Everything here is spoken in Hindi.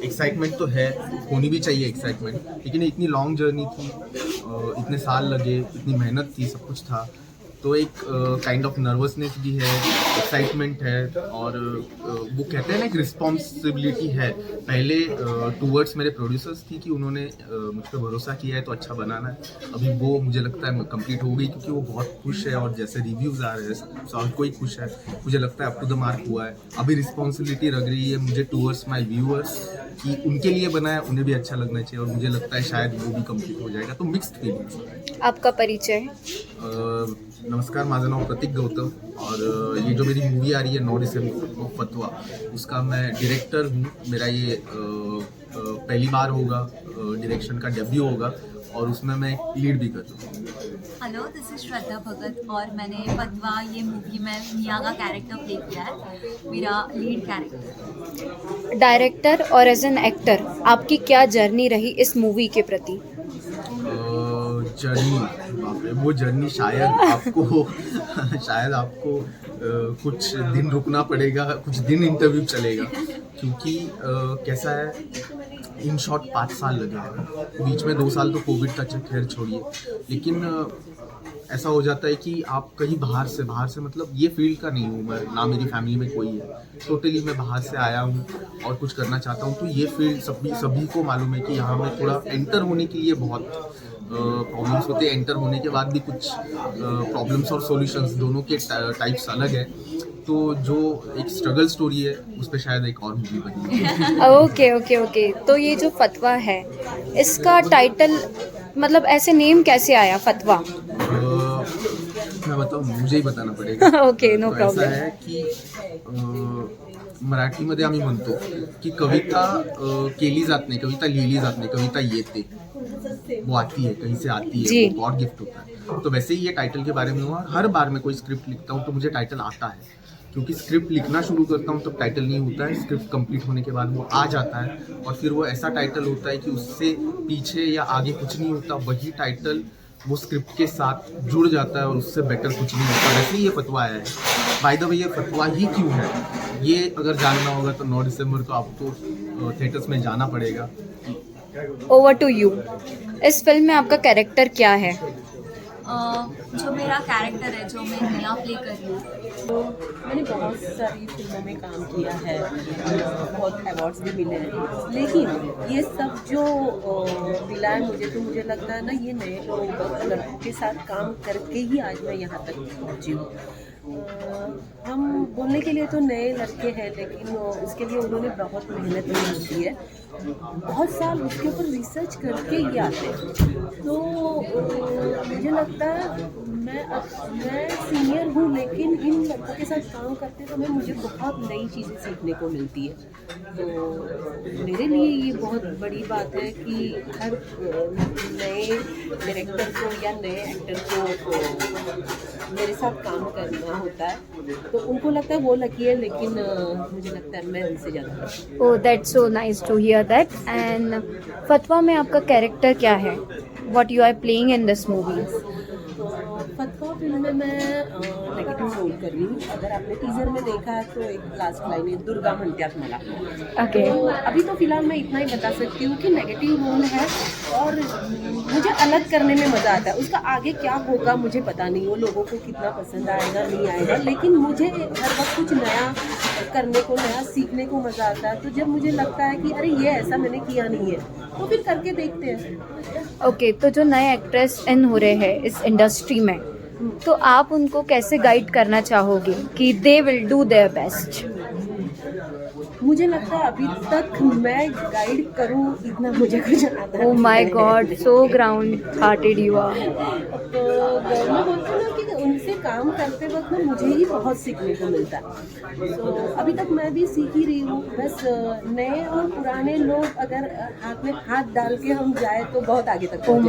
एक्साइटमेंट तो है, होनी भी चाहिए एक्साइटमेंट, लेकिन इतनी लॉन्ग जर्नी थी, इतने साल लगे, इतनी मेहनत थी, सब कुछ था, तो एक काइंड ऑफ नर्वसनेस भी है, एक्साइटमेंट है, और वो कहते हैं ना एक रिस्पॉन्सिबिलिटी है। पहले टूवर्ड्स मेरे प्रोड्यूसर्स थी कि उन्होंने मुझ पर भरोसा किया है तो अच्छा बनाना है। अभी वो मुझे लगता है कंप्लीट हो गई, क्योंकि वो बहुत खुश है और जैसे रिव्यूज़ आ रहे हैं सब कोई खुश है, मुझे लगता है अप टू द मार्क हुआ है। अभी रिस्पॉन्सिबिलिटी लग रही है मुझे टूवर्ड्स माई व्यूअर्स कि उनके लिए बना है, उन्हें भी अच्छा लगना चाहिए, और मुझे लगता है शायद वो भी कंप्लीट हो जाएगा, तो मिक्स्ड फीलिंग्स। आपका परिचय? नमस्कार, माझं नाव प्रतीक गौतम, और ये जो मेरी मूवी आ रही है 9 दिसंबर फतवा, उसका मैं डायरेक्टर हूँ। मेरा ये पहली बार होगा, डायरेक्शन का डेब्यू होगा, और उसमें मैं लीड भी कर रहा हूँ। हेलो, दिस इज श्रद्धा भगत और मैंने फतवा ये मूवी में मिया का कैरेक्टर प्ले किया है, मेरा लीड कैरेक्टर। डायरेक्टर और एज एन एक्टर आपकी क्या जर्नी रही इस मूवी के प्रति? जर्नी, बाप रे, वो जर्नी शायद आपको कुछ दिन रुकना पड़ेगा, कुछ दिन इंटरव्यू चलेगा, क्योंकि कैसा है, इन शॉर्ट 5 साल लगे हैं, बीच में 2 साल तो कोविड का खैर छोड़िए, लेकिन ऐसा हो जाता है कि आप कहीं बाहर से मतलब ये फील्ड का नहीं हूँ मैं, ना मेरी फैमिली में कोई है, टोटली मैं बाहर से आया हूँ और कुछ करना चाहता हूँ, तो ये फील्ड सभी को मालूम है कि यहाँ में थोड़ा एंटर होने के लिए बहुत प्रॉब्लम्स होते हैं, एंटर होने के बाद भी कुछ प्रॉब्लम्स और सॉल्यूशंस दोनों के टाइप्स अलग है, तो जो एक स्ट्रगल स्टोरी है उस पर शायद एक और मूवी बनी है। ओके, तो ये जो फतवा है, इसका टाइटल मतलब ऐसे नेम कैसे आया फतवा? मैं बताऊँ, मुझे ही बताना पडेगा। ओके, नो तो प्रॉब्लेम. ऐसा है कि मराठीमध्ये आम्ही म्हणतो की कविता केली जात नाही, कविता लिहिली जात नाही, कविता येते, वो आती है, कहीं से आती है, वो गॉड गिफ्ट होता है। तो वैसे ही ये टाइटल के बारे में हुआ, हर बार मैं कोई स्क्रिप्ट लिखता हूँ तो मुझे टाइटल आता है, क्योंकि स्क्रिप्ट लिखना शुरू करता हूँ तब टाइटल नहीं होता है, स्क्रिप्ट कंप्लीट होने के बाद वो आ जाता है, और फिर वो ऐसा टाइटल होता है कि उससे पीछे या आगे कुछ नहीं होता, वही टाइटल वो स्क्रिप्ट के साथ जुड़ जाता है और उससे बेटर कुछ नहीं होता। वैसे ही ये फतवा है। बाय द वे, ये फतवा ही क्यों है, ये अगर जानना होगा तो 9 दिसंबर को आपको थिएटर्स में जाना पड़ेगा। Over to you. इस फिल्म में आपका कैरेक्टर क्या है? जो मेरा कैरेक्टर है, जो मैं मिया प्ले कर रही हूँ, तो मैंने बहुत सारी फिल्मों में काम किया है, बहुत अवार्ड्स भी मिले हैं, लेकिन ये सब जो मिला है मुझे, तो मुझे लगता है ना, ये नए लड़कों के साथ काम करके ही आज मैं यहाँ तक पहुँची हूँ। हम बोलने के लिए तो नए लड़के हैं, लेकिन उसके लिए उन्होंने बहुत मेहनत भी होती है, बहुत साल उसके ऊपर रिसर्च करके ही आते हैं। तो मुझे लगता है मैं सीनियर हूँ, लेकिन इन लड़कों के साथ काम करते समय मुझे बहुत नई चीज़ें सीखने को मिलती है। तो मेरे लिए ये बहुत बड़ी बात है कि हर नए डायरेक्टर को या नए एक्टर को मेरे साथ काम करना होता है, तो उनको लगता है वो लकी है, लेकिन मुझे लगता है मैं उनसे ज़्यादा। Oh, that's so nice to hear that. And Fatwa में आपका कैरेक्टर क्या है? What you are playing in this movie? Fatwa film में मैं नेगेटिव रोल कर रही हूँ। अगर आपने टीजर में देखा है तो एक लास्ट लाइन है, दुर्गा म्हणत्यात मला। ओके. तो अभी तो फिलहाल मैं इतना ही बता सकती हूँ कि नेगेटिव रोल है और मुझे अलग करने में मज़ा आता है। उसका आगे क्या होगा मुझे पता नहीं, वो लोगों को कितना पसंद आएगा नहीं आएगा, लेकिन मुझे हर वक्त कुछ नया करने को, नया सीखने को मज़ा आता है। तो जब मुझे लगता है कि अरे ये ऐसा मैंने किया नहीं है, तो फिर करके देखते हैं। ओके, तो जो नए एक्ट्रेस इन हो रहे हैं इस इंडस्ट्री में, तो आप उनको कैसे गाइड करना चाहोगे कि they will do their best? मुझे लगता है अभी तक मैं गाइड करूं इतना मुझे कुछ आता oh my God, so ground hearted you are. तो मैं बोलती हूँ ना कि उनसे काम करते वक्त ना मुझे ही बहुत सीखने को मिलता है। तो अभी तक मैं भी सीख ही रही हूँ, बस नए और पुराने लोग अगर हाथ में हाथ डाल के हम जाए तो बहुत आगे तक ओह पहुँचेंगे।